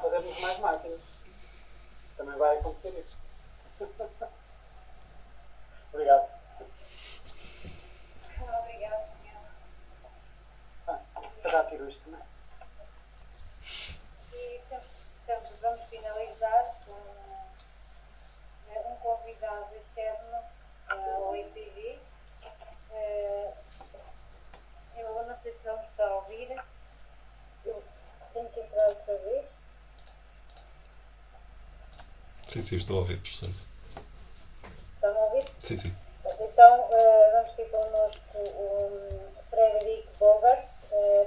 fazermos mais máquinas. Também vai acontecer isso. Obrigado. Obrigada. Já tiro isto também. E portanto, vamos finalizar com um convidado externo ao IPG. Eu não sei se ele me está a ouvir. Eu tenho que entrar outra vez. Sim, estou a ouvir, professor. Estão a ouvir? Sim. Então, vamos ter connosco o Frederic Bogart,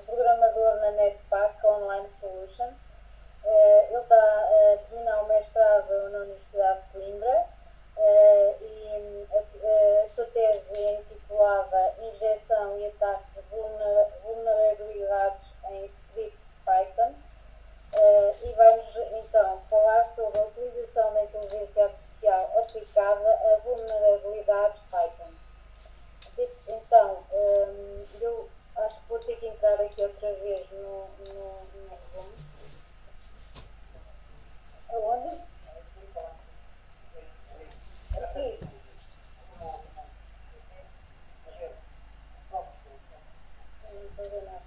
programador na NetPack Online Solutions. Ele está a terminar o mestrado na Universidade de Coimbra e a sua tese é intitulada Injeção e Ataque de Vulnerabilidades em Scripts Python. E vamos então falar sobre a utilização da inteligência artificial aplicada a vulnerabilidades Python. Então, eu acho que vou ter que entrar aqui outra vez no resumo. Aonde? Aqui. Não estou a ver nada.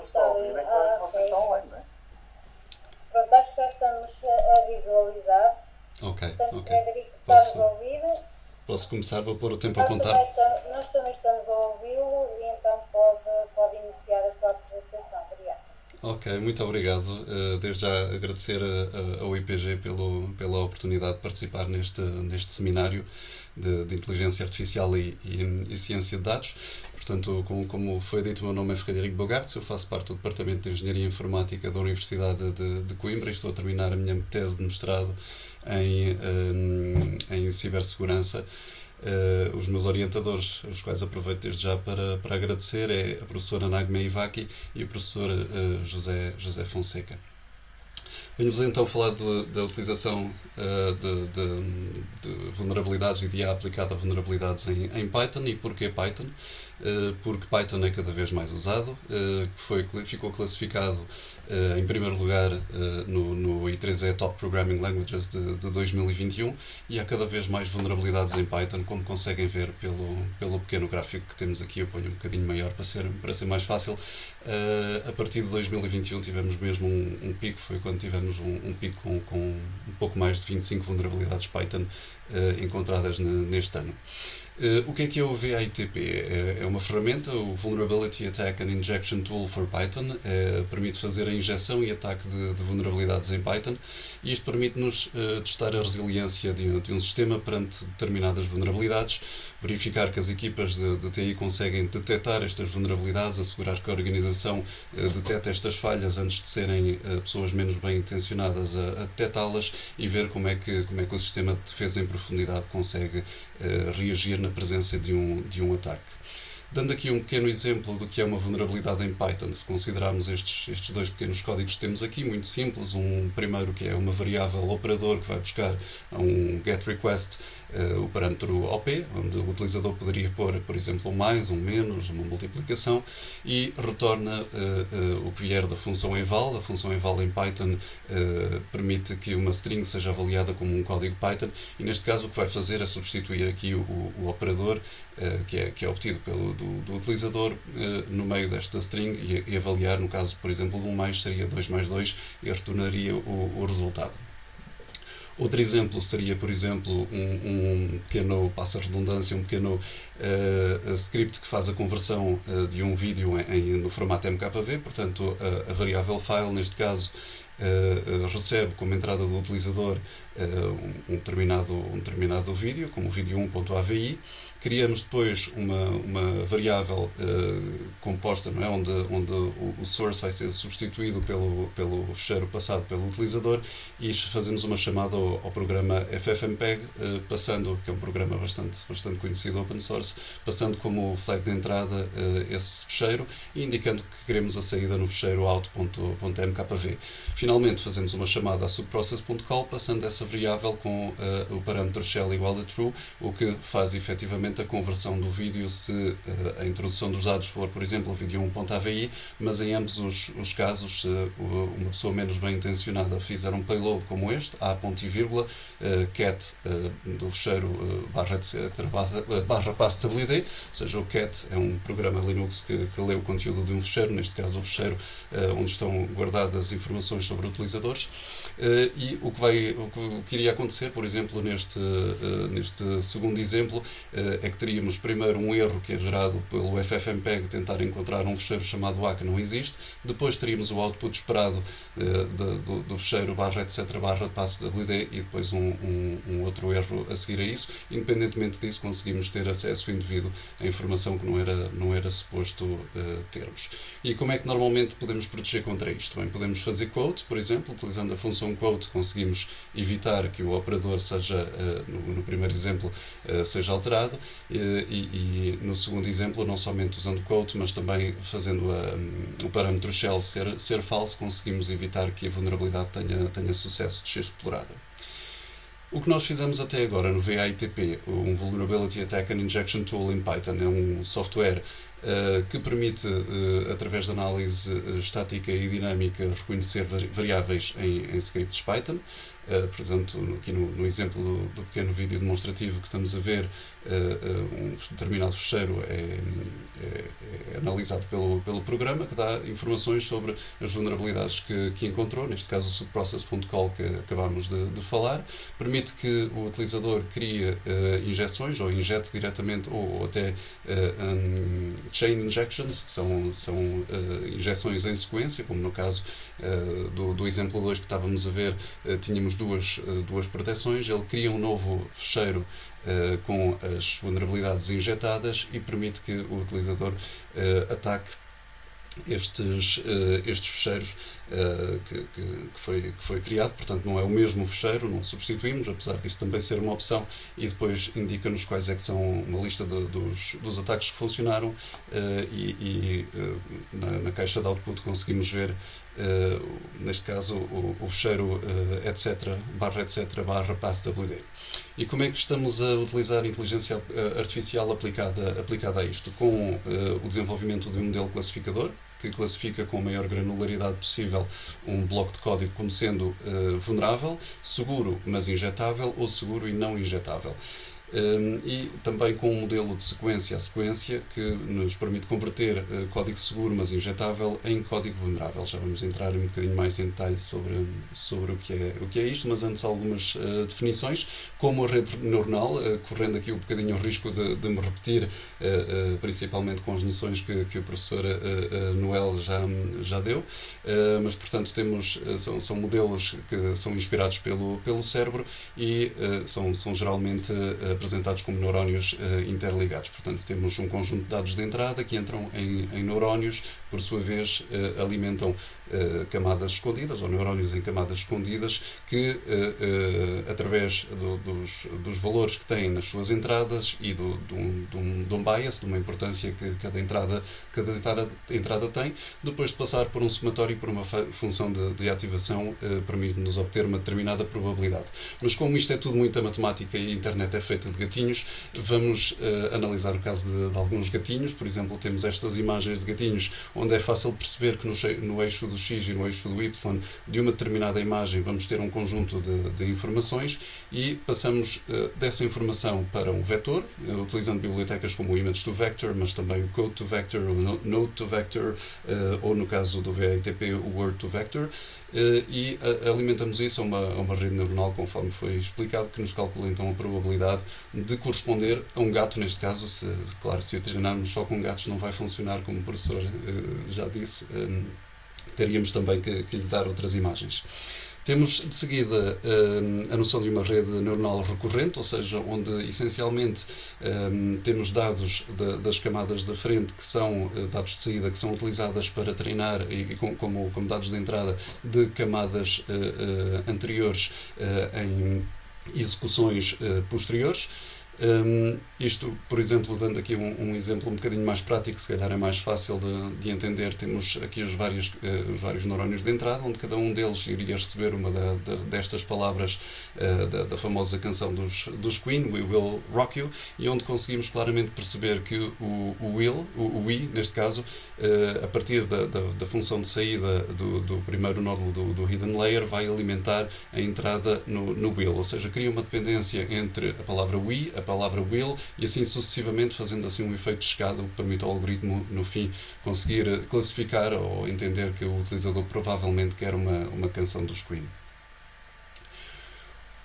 Está ali. Ok. Pronto, acho que já estamos a visualizar. Ok. Portanto, Frederico, está-nos a ouvir. Posso começar? Vou pôr o tempo a contar. Nós também estamos a ouvi-lo e então pode iniciar a sua apresentação. Obrigada. Ok, muito obrigado. Desde já agradecer ao IPG pela oportunidade de participar neste seminário de Inteligência Artificial e Ciência de Dados. Portanto, como foi dito, o meu nome é Frederic Bogart, eu faço parte do Departamento de Engenharia Informática da Universidade de Coimbra e estou a terminar a minha tese de mestrado em cibersegurança. Os meus orientadores, os quais aproveito desde já para agradecer, é a professora Nagme Ivaki e o professor José Fonseca. Venho-vos então falar da utilização de vulnerabilidades e de IA aplicada a vulnerabilidades em Python. E porquê Python? Porque Python é cada vez mais usado, ficou classificado em primeiro lugar no I3E Top Programming Languages de 2021 e há cada vez mais vulnerabilidades em Python, como conseguem ver pelo pequeno gráfico que temos aqui. Eu ponho um bocadinho maior para ser mais fácil. A partir de 2021 tivemos mesmo um pico, foi quando tivemos um pico com um pouco mais de 25 vulnerabilidades Python encontradas neste ano. O que é o VAITP? É uma ferramenta, o Vulnerability Attack and Injection Tool for Python. Permite fazer a injeção e ataque de vulnerabilidades em Python, e isto permite-nos testar a resiliência de um sistema perante determinadas vulnerabilidades, verificar que as equipas de TI conseguem detectar estas vulnerabilidades, assegurar que a organização detecta estas falhas antes de serem pessoas menos bem intencionadas a detectá-las, e ver como é que o sistema de defesa em profundidade consegue reagir na presença de um ataque. Dando aqui um pequeno exemplo do que é uma vulnerabilidade em Python, se considerarmos estes dois pequenos códigos que temos aqui, muito simples. Um primeiro que é uma variável operador que vai buscar a um GetRequest o parâmetro OP, onde o utilizador poderia pôr, por exemplo, um mais, um menos, uma multiplicação, e retorna o que vier da função eval. A função eval em Python permite que uma string seja avaliada como um código Python, e neste caso o que vai fazer é substituir aqui o operador que é obtido do utilizador no meio desta string e avaliar, no caso, por exemplo, de um mais seria 2 mais 2 e retornaria o resultado. Outro exemplo seria, por exemplo, um pequeno, passa a redundância, um pequeno script que faz a conversão de um vídeo no formato MKV. Portanto, a variável file, neste caso, recebe como entrada do utilizador um determinado vídeo, como o vídeo1.avi. Criamos depois uma variável composta, não é? onde o source vai ser substituído pelo fecheiro passado pelo utilizador, e fazemos uma chamada ao programa FFmpeg, passando, que é um programa bastante conhecido open source, passando como flag de entrada esse fecheiro e indicando que queremos a saída no fecheiro out.mkv. Finalmente fazemos uma chamada a subprocess.call, passando essa essa variável com o parâmetro shell igual a true, o que faz efetivamente a conversão do vídeo se a introdução dos dados for, por exemplo, o vídeo 1.avi, mas em ambos os casos, se uma pessoa menos bem intencionada fizer um payload como este, a ponto e vírgula, cat do fecheiro barra etc barra passwd, ou seja, o cat é um programa Linux que lê o conteúdo de um fecheiro, neste caso o fecheiro onde estão guardadas informações sobre utilizadores, e o que iria acontecer, por exemplo, neste segundo exemplo, é que teríamos primeiro um erro que é gerado pelo ffmpeg tentar encontrar um fecheiro chamado A que não existe, depois teríamos o output esperado do fecheiro barra etc barra passwd e depois um outro erro a seguir a isso. Independentemente disso, conseguimos ter acesso indevido a informação que não era suposto termos. E como é que normalmente podemos proteger contra isto? Bem, podemos fazer quote, por exemplo, utilizando a função quote conseguimos evitar que o operador seja, no primeiro exemplo, seja alterado, e no segundo exemplo, não somente usando quote, mas também fazendo o parâmetro shell ser falso, conseguimos evitar que a vulnerabilidade tenha sucesso de ser explorada. O que nós fizemos até agora no VAITP, um Vulnerability Attack and Injection Tool in Python, é um software que permite, através de análise estática e dinâmica, reconhecer variáveis em scripts Python. Portanto, aqui no exemplo do pequeno vídeo demonstrativo que estamos a ver, um determinado fecheiro é analisado pelo programa, que dá informações sobre as vulnerabilidades que encontrou, neste caso o subprocess.call que acabámos de falar. Permite que o utilizador crie injeções, ou injete diretamente, ou até chain injections, que são injeções em sequência, como no caso do exemplo 2 que estávamos a ver, tínhamos duas proteções. Ele cria um novo fecheiro com as vulnerabilidades injetadas e permite que o utilizador ataque estes fecheiros que foi criado. Portanto, não é o mesmo fecheiro, não substituímos, apesar disso também ser uma opção, e depois indica-nos quais é que são uma lista dos ataques que funcionaram, e na caixa de output conseguimos ver, neste caso, o fecheiro etc barra passwd. E como é que estamos a utilizar a inteligência artificial aplicada a isto? Com o desenvolvimento de um modelo classificador, que classifica com a maior granularidade possível um bloco de código como sendo vulnerável, seguro mas injetável, ou seguro e não injetável. E também com um modelo de sequência a sequência que nos permite converter código seguro mas injetável em código vulnerável. Já vamos entrar um bocadinho mais em detalhe sobre o que é isto, mas antes algumas definições. Como a rede neuronal, correndo aqui um bocadinho o risco de me repetir, principalmente com as noções que o professor Noel já deu, mas portanto são modelos que são inspirados pelo cérebro e são geralmente apresentados como neurónios interligados. Portanto, temos um conjunto de dados de entrada que entram em neurónios, por sua vez alimentam camadas escondidas, ou neurónios em camadas escondidas, que através dos valores que têm nas suas entradas e de um bias, de uma importância que cada entrada tem, depois de passar por um somatório e por uma função de ativação, permite-nos obter uma determinada probabilidade. Mas como isto é tudo muita matemática e a internet é feita de gatinhos, vamos analisar o caso de alguns gatinhos. Por exemplo, temos estas imagens de gatinhos onde é fácil perceber que no eixo do X e no eixo do Y de uma determinada imagem vamos ter um conjunto de informações, e passamos dessa informação para um vetor, utilizando bibliotecas como o image2vector, mas também o code2vector, o node2vector, ou no caso do VAITP, o word2vector, e alimentamos isso a uma rede neuronal, conforme foi explicado, que nos calcula então a probabilidade de corresponder a um gato. Neste caso, se o treinarmos só com gatos não vai funcionar, como o professor já disse, teríamos também que lhe dar outras imagens. Temos, de seguida, a noção de uma rede neuronal recorrente, ou seja, onde essencialmente temos dados das camadas da frente, que são dados de saída, que são utilizadas para treinar, e como dados de entrada de camadas anteriores em execuções posteriores. Isto, por exemplo, dando aqui um exemplo um bocadinho mais prático, se calhar é mais fácil de entender, temos aqui os vários neurónios de entrada, onde cada um deles iria receber uma destas palavras da famosa canção dos Queen, We Will Rock You, e onde conseguimos claramente perceber que o we, neste caso, a partir da função de saída do primeiro nódulo do hidden layer, vai alimentar a entrada no will, ou seja, cria uma dependência entre a palavra we, a palavra will, e assim sucessivamente, fazendo assim um efeito de escada, que permite ao algoritmo, no fim, conseguir classificar ou entender que o utilizador provavelmente quer uma canção dos Queen.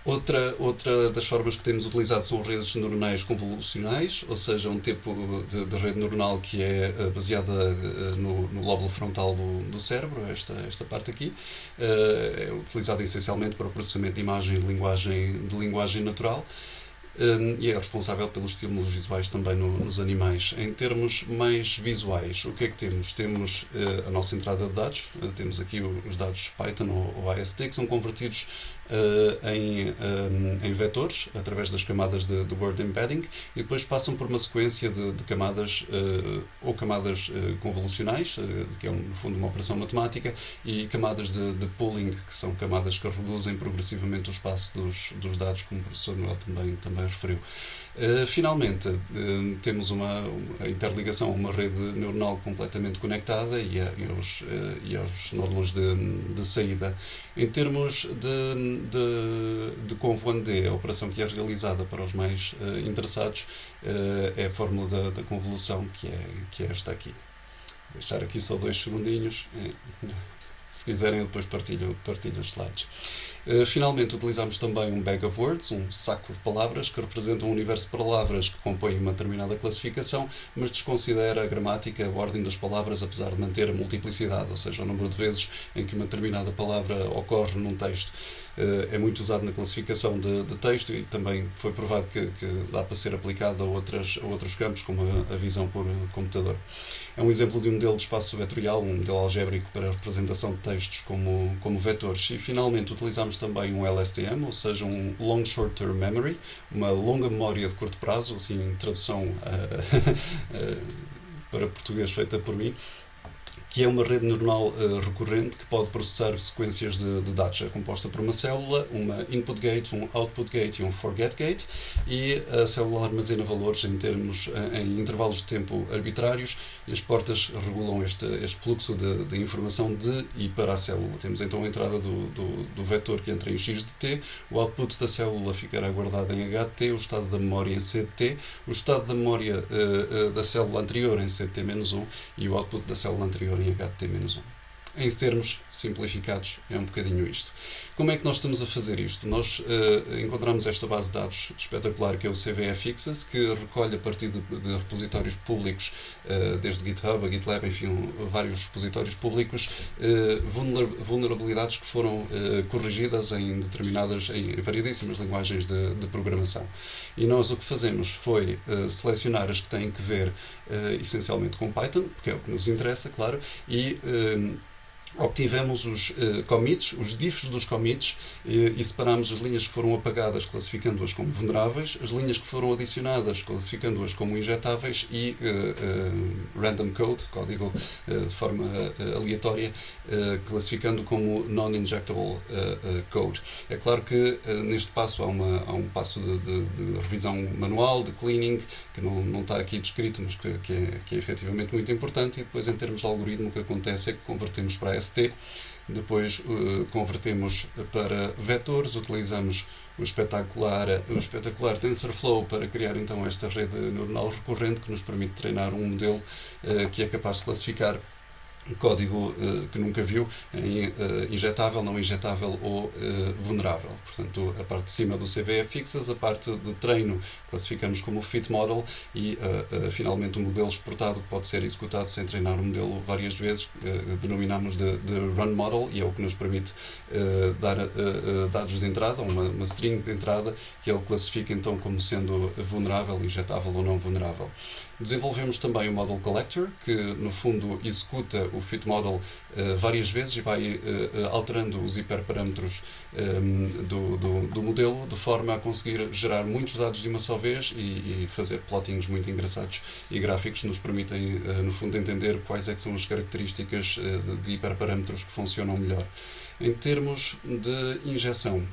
Outra das formas que temos utilizado são redes neuronais convolucionais, ou seja, um tipo de rede neuronal que é baseada no lóbulo frontal do cérebro, esta parte aqui, é utilizada essencialmente para o processamento de imagem de linguagem natural. E é responsável pelos estímulos visuais também nos animais. Em termos mais visuais, o que é que temos? Temos a nossa entrada de dados, temos aqui os dados Python ou AST, que são convertidos em vetores, através das camadas de word embedding, e depois passam por uma sequência de camadas, ou camadas convolucionais, que é no fundo uma operação matemática, e camadas de pooling, que são camadas que reduzem progressivamente o espaço dos dados, como o professor Noel também referiu. Finalmente, temos a interligação a uma rede neuronal completamente conectada e aos nódulos de saída. Em termos de convoluand, a operação que é realizada para os mais interessados é a fórmula da convolução, que é esta aqui. Vou deixar aqui só 2 segundinhos. Se quiserem, eu depois partilho os slides. Finalmente, utilizamos também um bag of words, um saco de palavras, que representa um universo de palavras que compõem uma determinada classificação, mas desconsidera a gramática, a ordem das palavras, apesar de manter a multiplicidade, ou seja, o número de vezes em que uma determinada palavra ocorre num texto. É muito usado na classificação de texto e também foi provado que dá para ser aplicado a outros campos, como a visão por computador. É um exemplo de um modelo de espaço vetorial, um modelo algébrico para a representação de textos como vetores. E, finalmente, utilizamos também um LSTM, ou seja, um Long Short Term Memory, uma longa memória de curto prazo, assim, tradução para português feita por mim, que é uma rede neuronal recorrente que pode processar sequências de dados. É composta por uma célula, uma input gate, um output gate e um forget gate, e a célula armazena valores em intervalos de tempo arbitrários, e as portas regulam este fluxo de informação de e para a célula. Temos então a entrada do vetor que entra em x de t, o output da célula ficará guardado em h de t, o estado da memória em c de t, o estado da memória da célula anterior em c de t-1 e o output da célula anterior em h de t-1. Em termos simplificados, é um bocadinho isto. Como é que nós estamos a fazer isto? Nós encontramos esta base de dados espetacular, que é o CVFXs, que recolhe a partir de repositórios públicos, desde GitHub a GitLab, enfim, vários repositórios públicos, vulnerabilidades que foram corrigidas em variedíssimas linguagens de programação. E nós o que fazemos foi selecionar as que têm que ver essencialmente com Python, porque é o que nos interessa, claro, e obtivemos os commits, os diffs dos commits, e separamos as linhas que foram apagadas, classificando-as como vulneráveis, as linhas que foram adicionadas, classificando-as como injetáveis, e random code, código de forma aleatória, classificando como non-injectable code. É claro que neste passo há um passo de revisão manual, de cleaning, que não está aqui descrito, mas que é efetivamente muito importante, e depois, em termos de algoritmo, o que acontece é que convertemos para ST, depois convertemos para vetores, utilizamos o espetacular TensorFlow para criar então esta rede neuronal recorrente que nos permite treinar um modelo que é capaz de classificar código que nunca viu em injetável, não injetável ou vulnerável. Portanto, a parte de cima do CVFXs, a parte de treino classificamos como fit model e finalmente o modelo exportado que pode ser executado sem treinar o modelo várias vezes, denominamos de run model, e é o que nos permite dar dados de entrada, uma string de entrada, que ele classifica então como sendo vulnerável, injetável ou não vulnerável. Desenvolvemos também o Model Collector, que no fundo executa o fit model várias vezes e vai alterando os hiperparâmetros do modelo de forma a conseguir gerar muitos dados de uma só vez e fazer plottings muito engraçados e gráficos que nos permitem, no fundo, entender quais é que são as características de hiperparâmetros que funcionam melhor. Em termos de injeção,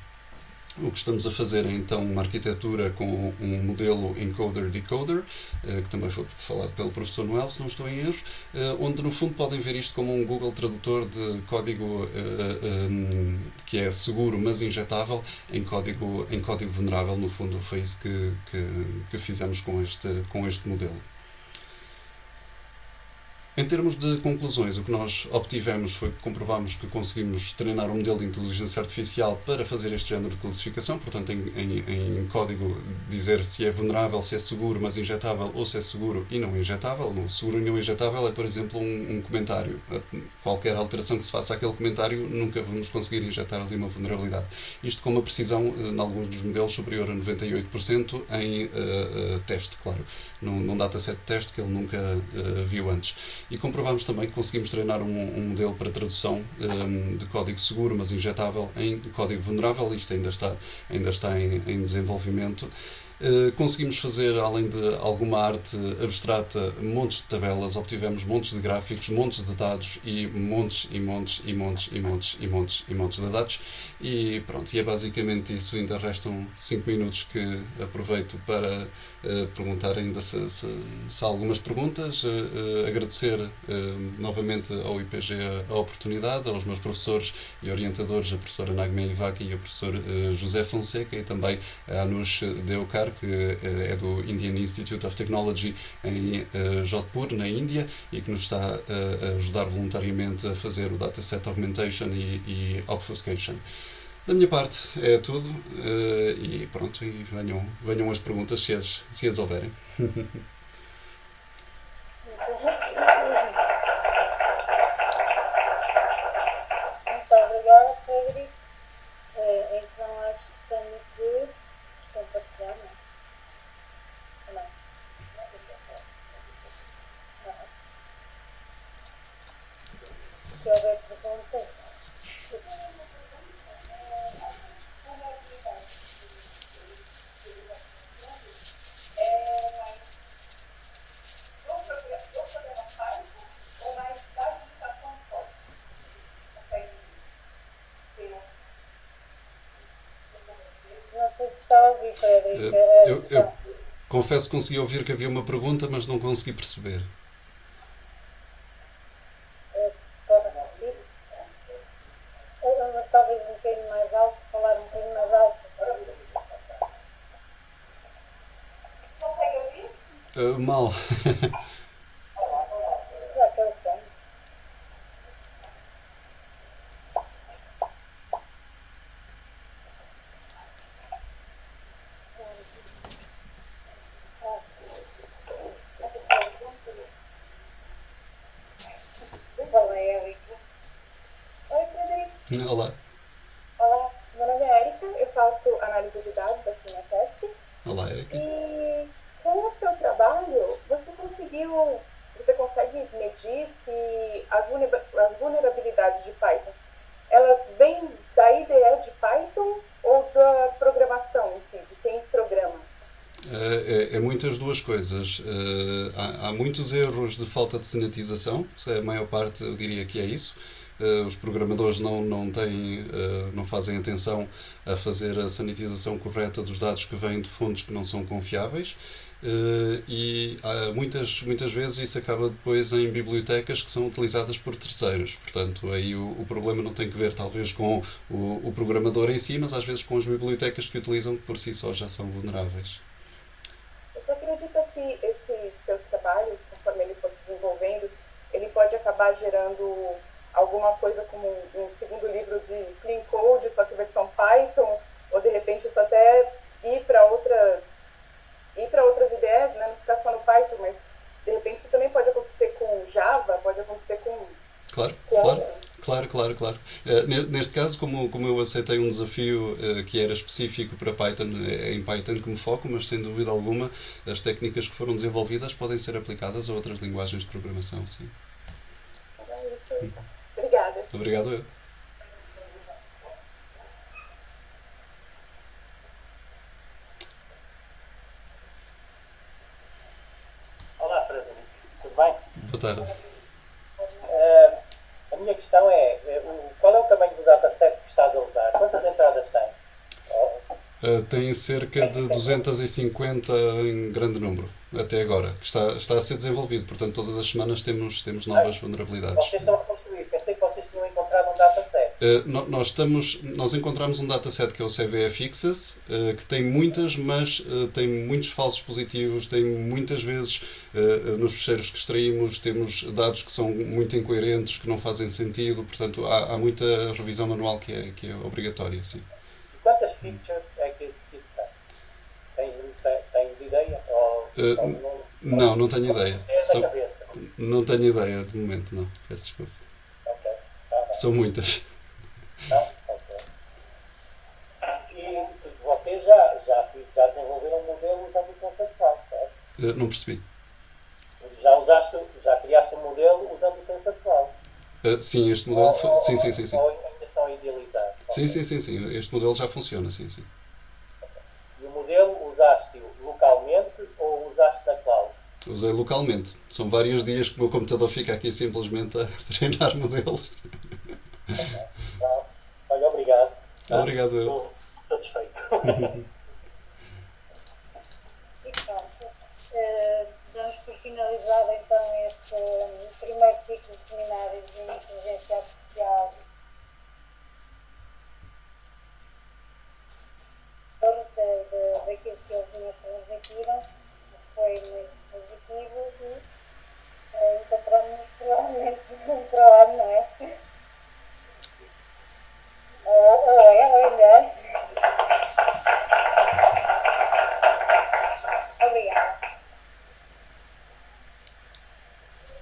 o que estamos a fazer é então uma arquitetura com um modelo encoder-decoder, que também foi falado pelo professor Noel, se não estou em erro, onde no fundo podem ver isto como um Google Tradutor de código que é seguro mas injetável em código vulnerável. No fundo foi isso que fizemos com este modelo. Em termos de conclusões, o que nós obtivemos foi que comprovámos que conseguimos treinar um modelo de inteligência artificial para fazer este género de classificação, portanto em código dizer se é vulnerável, se é seguro, mas injetável, ou se é seguro e não injetável. No seguro e não injetável é, por exemplo, um comentário. Qualquer alteração que se faça àquele comentário, nunca vamos conseguir injetar ali uma vulnerabilidade. Isto com uma precisão, em alguns dos modelos, superior a 98% em teste, claro. Num dataset de teste que ele nunca viu antes. E comprovamos também que conseguimos treinar um modelo para tradução de código seguro, mas injetável, em código vulnerável. Isto ainda está em desenvolvimento. Conseguimos fazer, além de alguma arte abstrata, montes de tabelas, obtivemos montes de gráficos, montes de dados e montes de dados. E pronto, e é basicamente isso. Ainda restam 5 minutos que aproveito para perguntar ainda se há algumas perguntas. Agradecer novamente ao IPG a oportunidade, aos meus professores e orientadores, a professora Nagme Ivaki e o professor José Fonseca, e também a Anush Deokar, que é do Indian Institute of Technology em Jodhpur, na Índia, e que nos está a ajudar voluntariamente a fazer o Dataset Augmentation e Obfuscation. Da minha parte é tudo, e pronto, e venham as perguntas se as houverem. Muito obrigada, Frederico. Então acho que tenho que descompartilhar, não? Não. Se houver perguntas. Não sei se está a ouvir, Frederico. Eu confesso que consegui ouvir que havia uma pergunta, mas não consegui perceber. Talvez um bocadinho mais alto, falar um bocadinho mais alto. Consegue ouvir? Mal. Será que é o som? Fala, Eric. Oi, Frederico. Olá. Olá, meu nome é Erika, eu faço análise de dados aqui na TESP. Olá, Erika. E com o seu trabalho, você consegue medir se as vulnerabilidades de Python, elas vêm da IDE de Python ou da programação em si, de quem programa? É muitas duas coisas. Há muitos erros de falta de sanitização, a maior parte eu diria que é isso. Os programadores não fazem atenção a fazer a sanitização correta dos dados que vêm de fontes que não são confiáveis. E muitas vezes isso acaba depois em bibliotecas que são utilizadas por terceiros. Portanto, aí o problema não tem que ver talvez com o programador em si, mas às vezes com as bibliotecas que utilizam, que por si só já são vulneráveis. Você acredita que esse seu trabalho, conforme ele for se desenvolvendo, ele pode acabar gerando alguma coisa como um segundo livro de Clean Code, só que versão Python, ou de repente isso até ir para outras ideias, né? Não ficar só no Python, mas de repente isso também pode acontecer com Java, pode acontecer com... Claro. Neste caso, como eu aceitei um desafio que era específico para Python, é em Python que me foco, mas sem dúvida alguma as técnicas que foram desenvolvidas podem ser aplicadas a outras linguagens de programação, sim. Obrigada. Obrigado eu. Olá, Frederico. Tudo bem? Boa tarde. A minha questão é, qual é o tamanho do dataset que estás a usar? Quantas entradas tem? Tem cerca de 250 em grande número, até agora, que está a ser desenvolvido. Portanto, todas as semanas temos novas vulnerabilidades. Vocês estão a construir. Pensei que vocês tinham encontrado um dataset. Nós encontramos um dataset que é o CVFXs, que tem muitas, mas tem muitos falsos positivos, tem muitas vezes nos fecheiros que extraímos temos dados que são muito incoerentes, que não fazem sentido, portanto há muita revisão manual que é obrigatória, sim. E quantas features é que isso tem? Tens ideia? Não tenho ideia. É da cabeça. Não tenho ideia de momento, não. Peço desculpa. Ok. Tá bem. São muitas. Não? Ok. E vocês já desenvolveram um modelo usando o TensorFlow, certo? Não percebi. Já criaste um modelo usando o TensorFlow? Sim, este modelo. Sim. Ou ainda estão a idealizar? Sim. Este modelo já funciona, sim. E o modelo usaste-o localmente ou usaste na cloud? Usei localmente. São vários dias que o meu computador fica aqui simplesmente a treinar modelos. Olha, obrigado. Obrigado eu. Estou satisfeito. E pronto, damos por finalizado então este primeiro ciclo de seminários de inteligência artificial